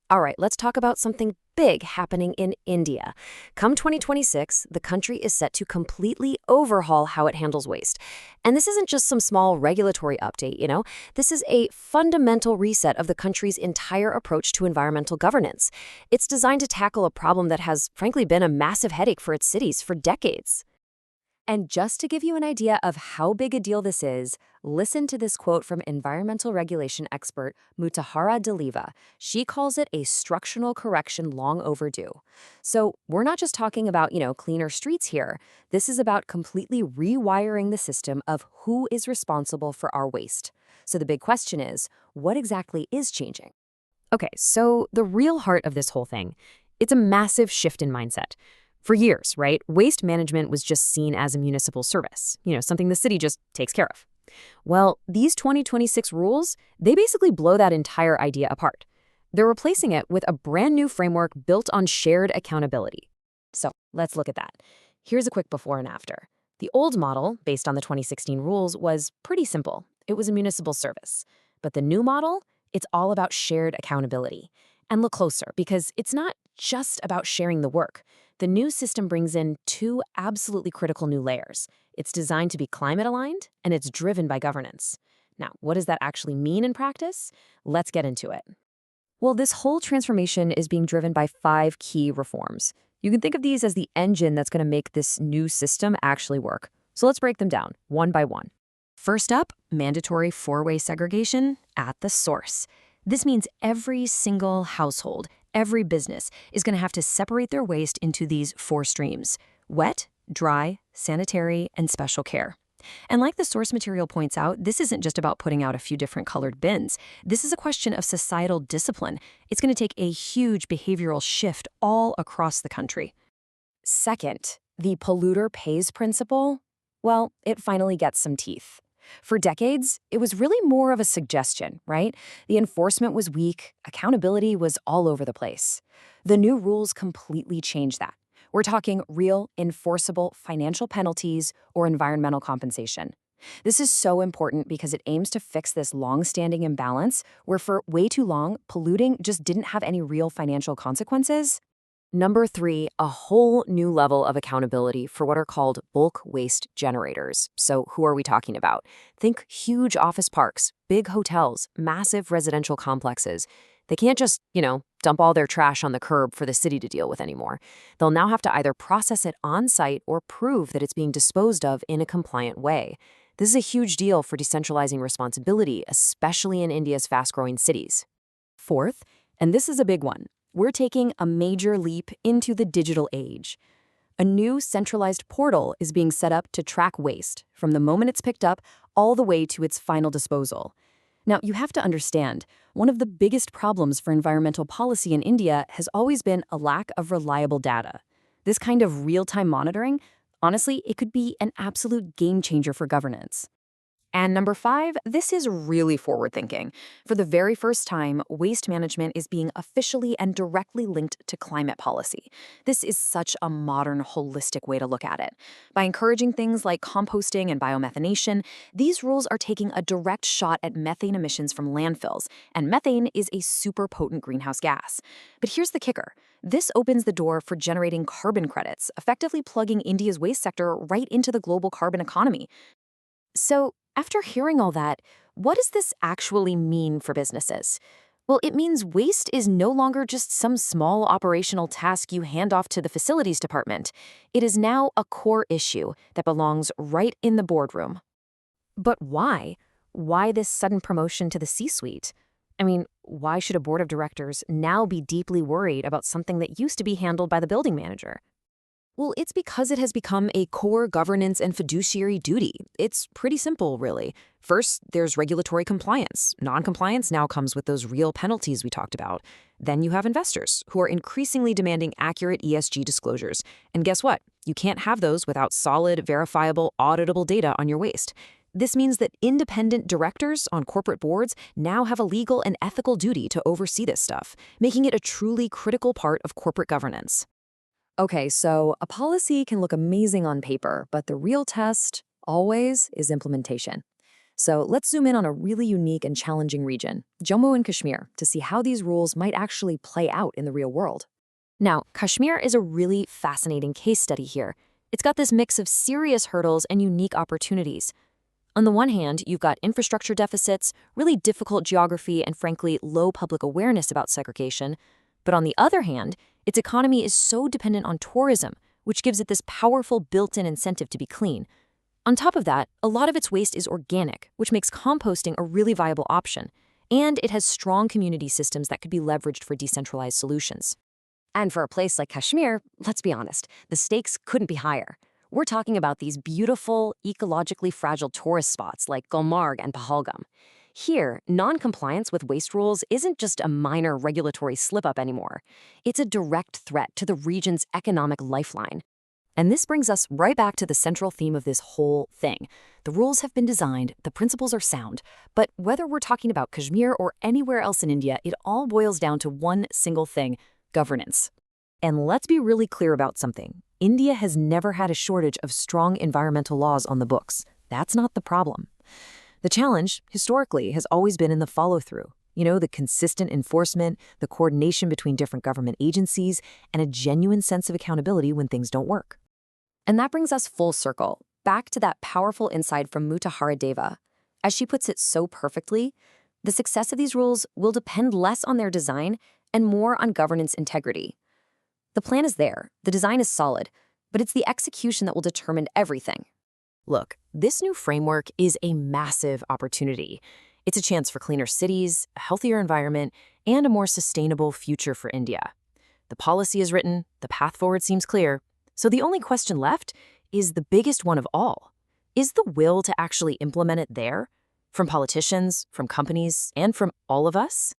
All right, let's talk about something big happening in India. Come 2026, the country is set to completely overhaul how it handles waste. And this isn't just some small regulatory update. This is a fundamental reset of the country's entire approach to environmental governance. It's designed to tackle a problem that has, frankly, been a massive headache for its cities for decades. And just to give you an idea of how big a deal this is, listen to this quote from environmental regulation expert Mutahara Deliva. She calls it a structural correction long overdue. So we're not just talking about cleaner streets here. This is about completely rewiring the system of who is responsible for our waste. So the big question is, what exactly is changing? Okay, so the real heart of this whole thing, it's a massive shift in mindset. For years, right, waste management was just seen as a municipal service, something the city just takes care of. Well, these 2026 rules, they basically blow that entire idea apart. They're replacing it with a brand new framework built on shared accountability. So let's look at that. Here's a quick before and after. The old model, based on the 2016 rules, was pretty simple. It was a municipal service. But the new model, it's all about shared accountability. And look closer, because it's not just about sharing the work. The new system brings in two absolutely critical new layers. It's designed to be climate aligned, and it's driven by governance. Now, what does that actually mean in practice? Let's get into it. Well, this whole transformation is being driven by 5 key reforms. You can think of these as the engine that's going to make this new system actually work. So let's break them down, one by one. First up, mandatory 4-way segregation at the source. This means every single household, every business is going to have to separate their waste into these 4 streams: wet, dry, sanitary, and special care. And like the source material points out, this isn't just about putting out a few different colored bins. This is a question of societal discipline. It's going to take a huge behavioral shift all across the country. Second, the polluter pays principle, well, it finally gets some teeth. For decades, it was really more of a suggestion, right? The enforcement was weak, accountability was all over the place. The new rules completely changed that. We're talking real, enforceable financial penalties or environmental compensation. This is so important because it aims to fix this long-standing imbalance where for way too long, polluting just didn't have any real financial consequences. Number 3, a whole new level of accountability for what are called bulk waste generators. So who are we talking about? Think huge office parks, big hotels, massive residential complexes. They can't just dump all their trash on the curb for the city to deal with anymore. They'll now have to either process it on site or prove that it's being disposed of in a compliant way. This is a huge deal for decentralizing responsibility, especially in India's fast-growing cities. Fourth, and this is a big one, we're taking a major leap into the digital age. A new centralized portal is being set up to track waste from the moment it's picked up all the way to its final disposal. Now, you have to understand, one of the biggest problems for environmental policy in India has always been a lack of reliable data. This kind of real-time monitoring, honestly, it could be an absolute game changer for governance. And number 5, this is really forward-thinking. For the very first time, waste management is being officially and directly linked to climate policy. This is such a modern, holistic way to look at it. By encouraging things like composting and biomethanation, these rules are taking a direct shot at methane emissions from landfills, and methane is a super potent greenhouse gas. But here's the kicker. This opens the door for generating carbon credits, effectively plugging India's waste sector right into the global carbon economy. So, after hearing all that, what does this actually mean for businesses? Well, it means waste is no longer just some small operational task you hand off to the facilities department. It is now a core issue that belongs right in the boardroom. But why? Why this sudden promotion to the C-suite? I mean, why should a board of directors now be deeply worried about something that used to be handled by the building manager? Well, it's because it has become a core governance and fiduciary duty. It's pretty simple, really. First, there's regulatory compliance. Non-compliance now comes with those real penalties we talked about. Then you have investors, who are increasingly demanding accurate ESG disclosures. And guess what? You can't have those without solid, verifiable, auditable data on your waste. This means that independent directors on corporate boards now have a legal and ethical duty to oversee this stuff, making it a truly critical part of corporate governance. Okay, so a policy can look amazing on paper, but the real test, always, is implementation. So let's zoom in on a really unique and challenging region, Jammu and Kashmir, to see how these rules might actually play out in the real world. Now, Kashmir is a really fascinating case study here. It's got this mix of serious hurdles and unique opportunities. On the one hand, you've got infrastructure deficits, really difficult geography, and frankly, low public awareness about segregation. But on the other hand, its economy is so dependent on tourism, which gives it this powerful built-in incentive to be clean. On top of that, a lot of its waste is organic, which makes composting a really viable option. And it has strong community systems that could be leveraged for decentralized solutions. And for a place like Kashmir, let's be honest, the stakes couldn't be higher. We're talking about these beautiful, ecologically fragile tourist spots like Gulmarg and Pahalgam. Here, non-compliance with waste rules isn't just a minor regulatory slip-up anymore. It's a direct threat to the region's economic lifeline. And this brings us right back to the central theme of this whole thing. The rules have been designed, the principles are sound, but whether we're talking about Kashmir or anywhere else in India, it all boils down to one single thing: governance. And let's be really clear about something. India has never had a shortage of strong environmental laws on the books. That's not the problem. The challenge, historically, has always been in the follow-through. The consistent enforcement, the coordination between different government agencies, and a genuine sense of accountability when things don't work. And that brings us full circle, back to that powerful insight from Mutahara Deva. As she puts it so perfectly, the success of these rules will depend less on their design and more on governance integrity. The plan is there, the design is solid, but it's the execution that will determine everything. Look, this new framework is a massive opportunity. It's a chance for cleaner cities, a healthier environment, and a more sustainable future for India. The policy is written, the path forward seems clear. So the only question left is the biggest one of all. Is the will to actually implement it there? From politicians, from companies, and from all of us?